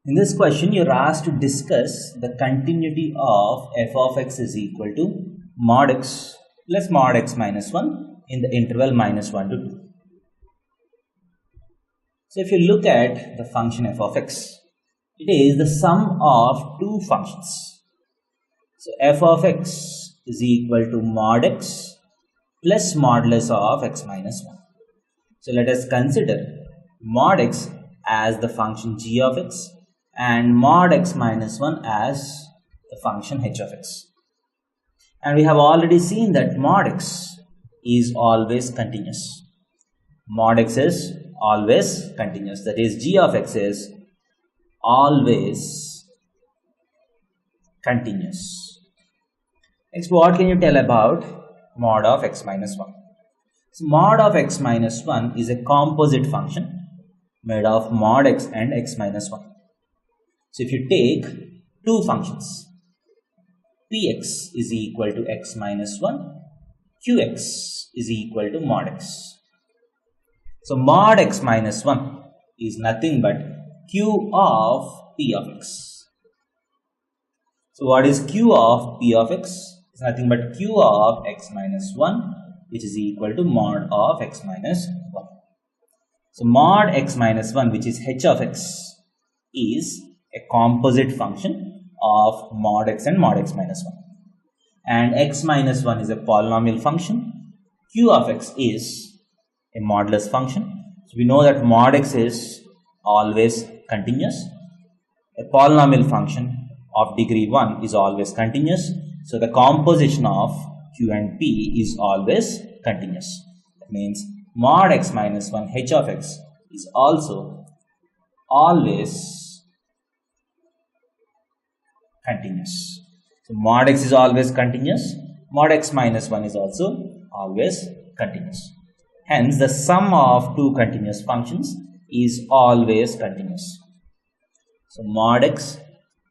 In this question, you're asked to discuss the continuity of f of x is equal to mod x plus mod x minus 1 in the interval minus 1 to 2. So if you look at the function f of x, it is the sum of two functions. So f of x is equal to mod x plus modulus of x minus 1. So let us consider mod x as the function g of x and mod x minus 1 as the function h of x. And we have already seen that mod x is always continuous. Mod x is always continuous. That is, g of x is always continuous. Next, what can you tell about mod of x minus 1? So mod of x minus 1 is a composite function made of mod x and x minus 1. So if you take two functions, px is equal to x minus 1, qx is equal to mod x. So mod x minus 1 is nothing but q of p of x. So what is q of p of x? It's nothing but q of x minus 1, which is equal to mod of x minus 1. So mod x minus 1, which is h of x, is a composite function of mod x and mod x minus 1. And x minus 1 is a polynomial function. Q of x is a modulus function. So we know that mod x is always continuous. A polynomial function of degree 1 is always continuous. So the composition of q and p is always continuous. That means mod x minus 1 h of x is also always continuous. So mod x is always continuous. Mod x minus 1 is also always continuous. Hence, the sum of two continuous functions is always continuous. So mod x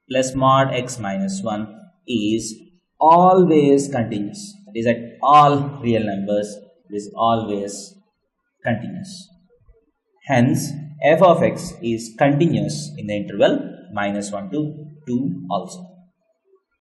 plus mod x minus 1 is always continuous. That is, at all real numbers, it is always continuous. Hence, f of x is continuous in the interval minus 1 to 2 also.